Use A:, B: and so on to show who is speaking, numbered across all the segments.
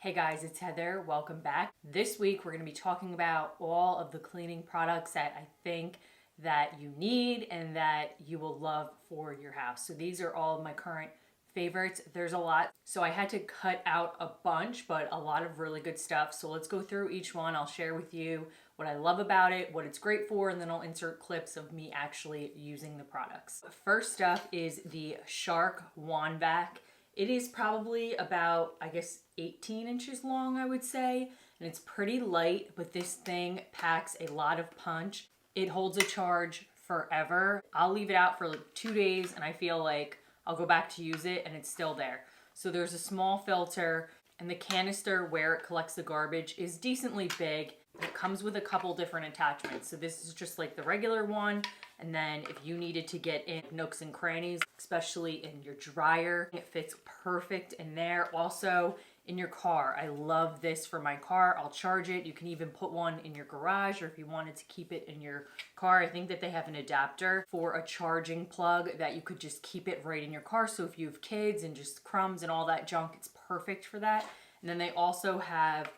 A: Hey guys, it's Heather. Welcome back. This week we're going to be talking about all of the cleaning products that I think that you need and that you will love for your house. So these are all of my current favorites. There's a lot, so I had to cut out a bunch, but a lot of really good stuff. So let's go through each one. I'll share with you what I love about it, what it's great for, and then I'll insert clips of me actually using the products. First up is the Shark Wandvac. It is probably about, 18 inches long, I would say, and it's pretty light, but this thing packs a lot of punch. It holds a charge forever. I'll leave it out for like 2 days, and I feel like I'll go back to use it, and it's still there. So there's a small filter, and the canister where it collects the garbage is decently big. It comes with a couple different attachments. So this is just like the regular one. And then if you needed to get in nooks and crannies, especially in your dryer, it fits perfect in there. Also in your car. I love this for my car. I'll charge it. You can even put one in your garage, or if you wanted to keep it in your car, I think that they have an adapter for a charging plug that you could just keep it right in your car. So if you have kids and just crumbs and all that junk, it's perfect for that. And then they also have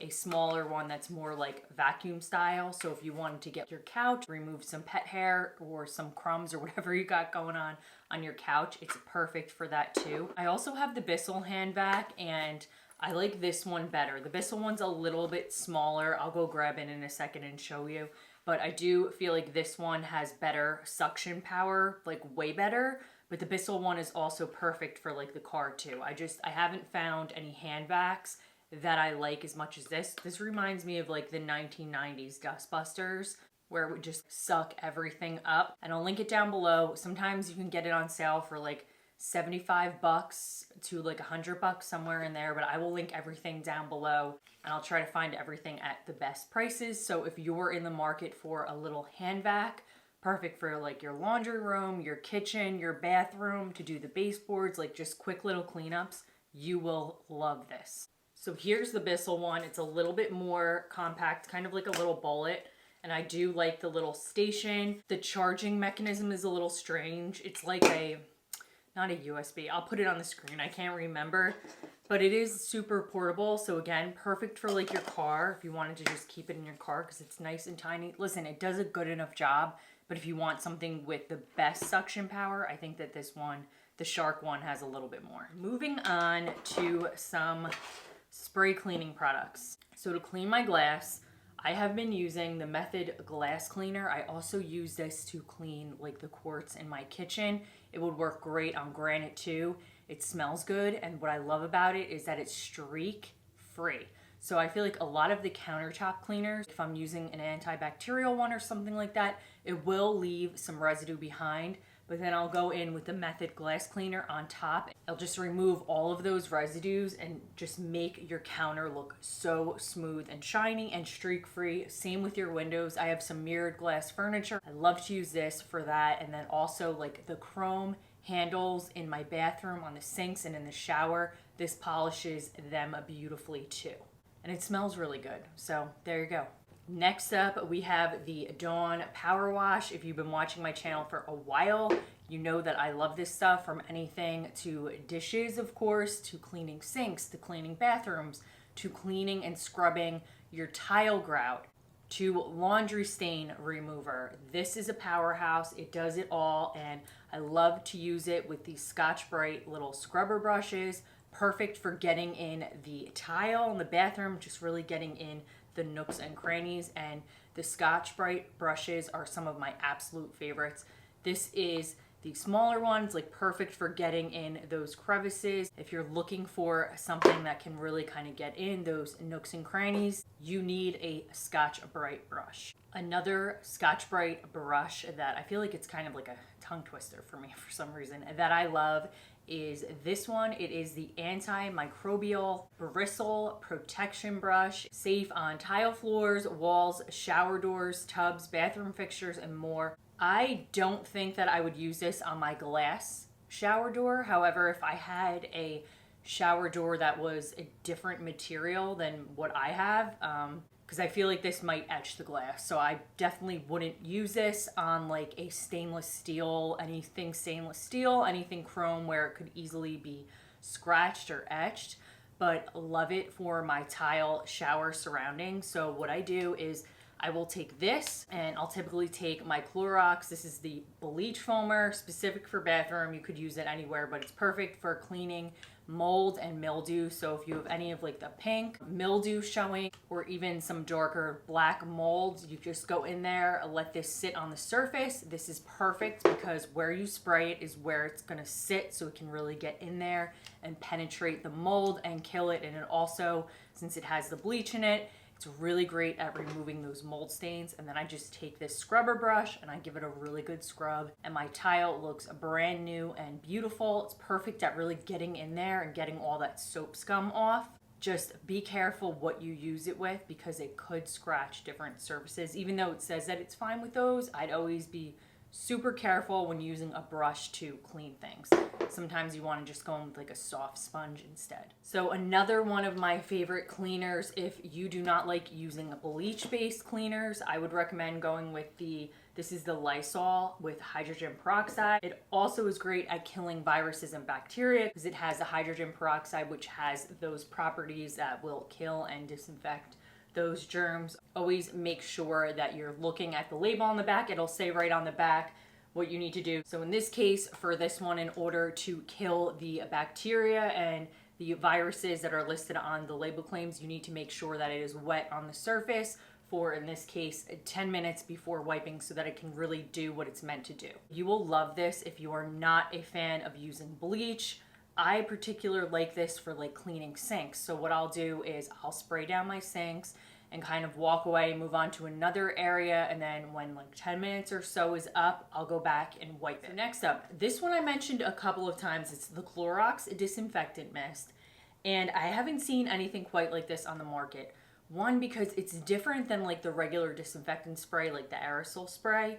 A: a smaller one that's more like vacuum style. So if you wanted to get your couch, remove some pet hair or some crumbs or whatever you got going on your couch, it's perfect for that too. I also have the Bissell Handbag, and I like this one better. The Bissell one's a little bit smaller. I'll go grab it in a second and show you. But I do feel like this one has better suction power, like way better. But the Bissell one is also perfect for like the car too. I haven't found any handbags that I like as much as this. This reminds me of like the 1990s Dustbusters, where it would just suck everything up. And I'll link it down below. Sometimes you can get it on sale for like 75 bucks to like $100 somewhere in there, but I will link everything down below, and I'll try to find everything at the best prices. So if you're in the market for a little hand vac, perfect for like your laundry room, your kitchen, your bathroom, to do the baseboards, like just quick little cleanups, you will love this. So here's the Bissell one. It's a little bit more compact, kind of like a little bullet. And I do like the little station. The charging mechanism is a little strange. It's like not a USB. I'll put it on the screen. I can't remember. But it is super portable. So again, perfect for like your car if you wanted to just keep it in your car because it's nice and tiny. Listen, it does a good enough job. But if you want something with the best suction power, I think that this one, the Shark one, has a little bit more. Moving on to some spray cleaning products. So to clean my glass, I have been using the Method glass cleaner. I also use this to clean like the quartz in my kitchen. It would work great on granite too. It smells good, and what I love about it is that it's streak free. So I feel like a lot of the countertop cleaners, if I'm using an antibacterial one or something like that, it will leave some residue behind. But then I'll go in with the Method glass cleaner on top. I'll just remove all of those residues and just make your counter look so smooth and shiny and streak free. Same with your windows. I have some mirrored glass furniture. I love to use this for that. And then also like the chrome handles in my bathroom on the sinks and in the shower. This polishes them beautifully too. And it smells really good. So there you go. Next up, we have the Dawn Power Wash. If you've been watching my channel for a while, you know that I love this stuff, from anything to dishes, of course, to cleaning sinks, to cleaning bathrooms, to cleaning and scrubbing your tile grout, to laundry stain remover. This is a powerhouse. It does it all, and I love to use it with these Scotch-Brite little scrubber brushes. Perfect for getting in the tile in the bathroom, just really getting in the nooks and crannies. And the Scotch-Brite brushes are some of my absolute favorites. This is the smaller ones, like perfect for getting in those crevices. If you're looking for something that can really kind of get in those nooks and crannies, you need a Scotch-Brite brush. Another Scotch-Brite brush that I feel like it's kind of like a tongue twister for me for some reason that I love is this one. It is the Anti-Microbial Bristle Protection Brush. Safe on tile floors, walls, shower doors, tubs, bathroom fixtures, and more. I don't think that I would use this on my glass shower door. However, if I had a shower door that was a different material than what I have, because I feel like this might etch the glass. So I definitely wouldn't use this on like a stainless steel, anything chrome where it could easily be scratched or etched. but love it for my tile shower surroundings. So what I do is I will take this, and I'll typically take my Clorox. This is the Bleach Foamer, specific for bathroom. You could use it anywhere, but it's perfect for cleaning mold and mildew. So if you have any of like the pink mildew showing, or even some darker black molds, you just go in there, let this sit on the surface. This is perfect because where you spray it is where it's gonna sit, so it can really get in there and penetrate the mold and kill it. And it also, since it has the bleach in it, it's really great at removing those mold stains. And then I just take this scrubber brush and I give it a really good scrub, and my tile looks brand new and beautiful. It's perfect at really getting in there and getting all that soap scum off. Just be careful what you use it with, because it could scratch different surfaces. Even though it says that it's fine with those, I'd always be super careful when using a brush to clean things. Sometimes you want to just go in with like a soft sponge instead. So another one of my favorite cleaners, if you do not like using bleach-based cleaners, I would recommend going with this is the Lysol with hydrogen peroxide. It also is great at killing viruses and bacteria because it has the hydrogen peroxide, which has those properties that will kill and disinfect those germs. Always make sure that you're looking at the label on the back. It'll say right on the back what you need to do. So in this case, for this one, in order to kill the bacteria and the viruses that are listed on the label claims, you need to make sure that it is wet on the surface for, in this case, 10 minutes before wiping, so that it can really do what it's meant to do. You will love this if you are not a fan of using bleach. I particularly like this for like cleaning sinks. So what I'll do is I'll spray down my sinks and kind of walk away, move on to another area, and then when like 10 minutes or so is up, I'll go back and wipe it. So next up, this one I mentioned a couple of times. It's the Clorox Disinfectant Mist, and I haven't seen anything quite like this on the market. One, because it's different than like the regular disinfectant spray, like the aerosol spray.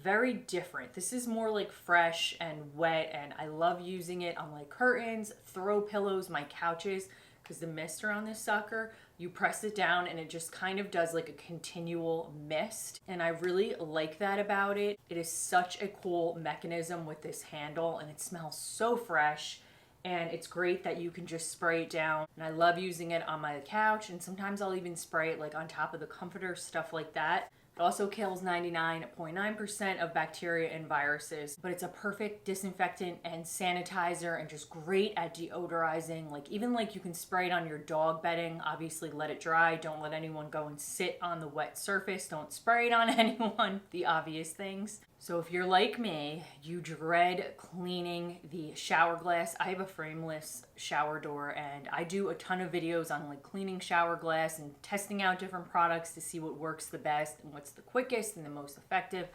A: Very different. This is more like fresh and wet, and I love using it on like curtains, throw pillows, my couches, because the mist around this sucker, you press it down and it just kind of does like a continual mist, and I really like that about it. It is such a cool mechanism with this handle, and it smells so fresh, and it's great that you can just spray it down. And I love using it on my couch, and sometimes I'll even spray it like on top of the comforter, stuff like that. It also kills 99.9% of bacteria and viruses, but it's a perfect disinfectant and sanitizer, and just great at deodorizing. Like even like you can spray it on your dog bedding. Obviously let it dry. Don't let anyone go and sit on the wet surface. Don't spray it on anyone. The obvious things. So if you're like me, you dread cleaning the shower glass. I have a frameless shower door, and I do a ton of videos on like cleaning shower glass and testing out different products to see what works the best and what's the quickest and the most effective.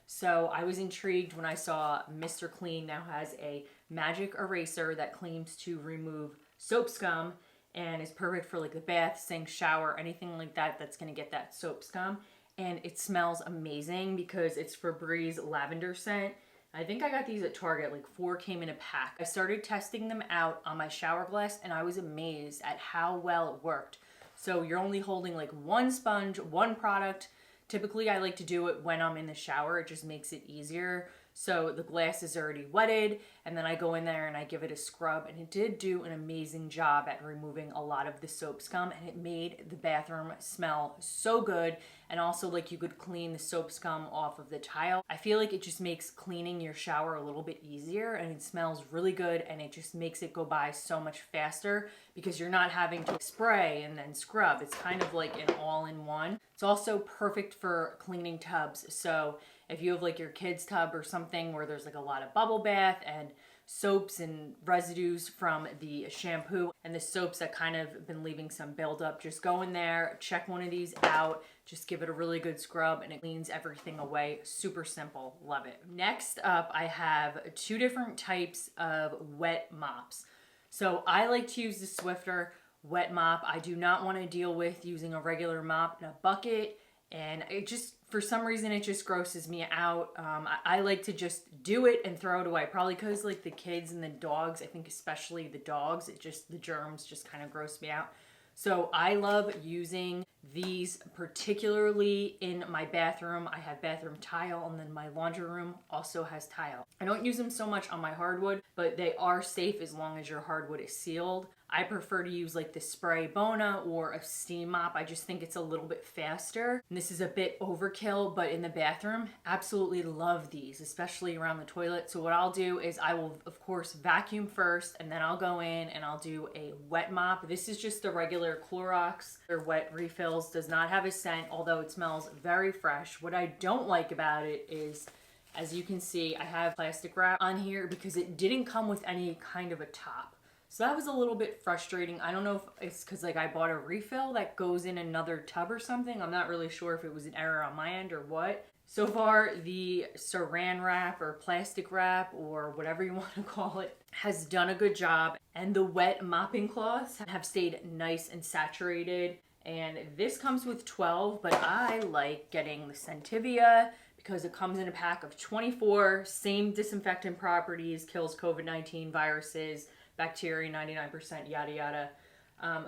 A: So I was intrigued when I saw Mr. Clean now has a magic eraser that claims to remove soap scum and is perfect for like the bath, sink, shower, anything like that that's gonna get that soap scum. And it smells amazing because it's Febreze lavender scent. I think I got these at Target, like 4 came in a pack. I started testing them out on my shower glass, and I was amazed at how well it worked. So you're only holding like one sponge, one product. Typically I like to do it when I'm in the shower. It just makes it easier. So the glass is already wetted, and then I go in there and I give it a scrub, and it did do an amazing job at removing a lot of the soap scum, and it made the bathroom smell so good. And also like you could clean the soap scum off of the tile. I feel like it just makes cleaning your shower a little bit easier, and it smells really good, and it just makes it go by so much faster because you're not having to spray and then scrub. It's kind of like an all-in-one. It's also perfect for cleaning tubs. So if you have like your kid's tub or something where there's like a lot of bubble bath and soaps and residues from the shampoo and the soaps that kind of been leaving some buildup, just go in there, check one of these out, just give it a really good scrub, and it cleans everything away. Super simple. Love it. Next up, I have 2 different types of wet mops. So I like to use the Swiffer wet mop. I do not want to deal with using a regular mop in a bucket, and it just, for some reason, it just grosses me out. I like to just do it and throw it away. Probably because like the kids and the dogs, I think especially the dogs, the germs just kind of gross me out. So I love using these, particularly in my bathroom. I have bathroom tile, and then my laundry room also has tile. I don't use them so much on my hardwood, but they are safe as long as your hardwood is sealed. I prefer to use like the spray Bona or a steam mop. I just think it's a little bit faster. And this is a bit overkill, but in the bathroom, absolutely love these, especially around the toilet. So what I'll do is I will, of course, vacuum first, and then I'll go in and I'll do a wet mop. This is just the regular Clorox. Their wet refills does not have a scent, although it smells very fresh. What I don't like about it is, as you can see, I have plastic wrap on here because it didn't come with any kind of a top. So that was a little bit frustrating. I don't know if it's because like I bought a refill that goes in another tub or something. I'm not really sure if it was an error on my end or what. So far, the saran wrap or plastic wrap or whatever you want to call it has done a good job. And the wet mopping cloths have stayed nice and saturated. And this comes with 12, but I like getting the Sentivia because it comes in a pack of 24, same disinfectant properties, kills COVID-19 viruses, bacteria, 99%, yada yada.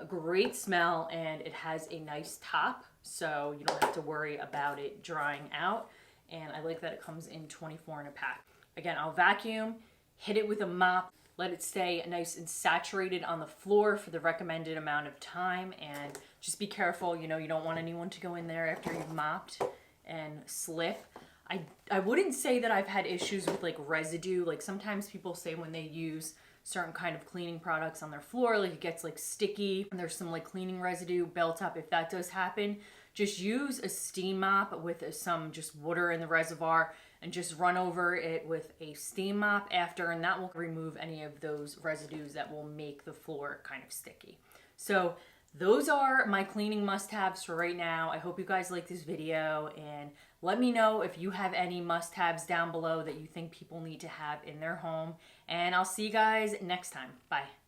A: Great smell, and it has a nice top, so you don't have to worry about it drying out. And I like that it comes in 24 in a pack. Again, I'll vacuum, hit it with a mop, let it stay nice and saturated on the floor for the recommended amount of time, and just be careful, you know, you don't want anyone to go in there after you've mopped and slip. I wouldn't say that I've had issues with like residue. Like sometimes people say when they use certain kind of cleaning products on their floor, like it gets like sticky and there's some like cleaning residue built up. If that does happen, just use a steam mop with some just water in the reservoir and just run over it with a steam mop after, and that will remove any of those residues that will make the floor kind of sticky. So those are my cleaning must-haves for right now. I hope you guys like this video, and let me know if you have any must-haves down below that you think people need to have in their home. And I'll see you guys next time. Bye.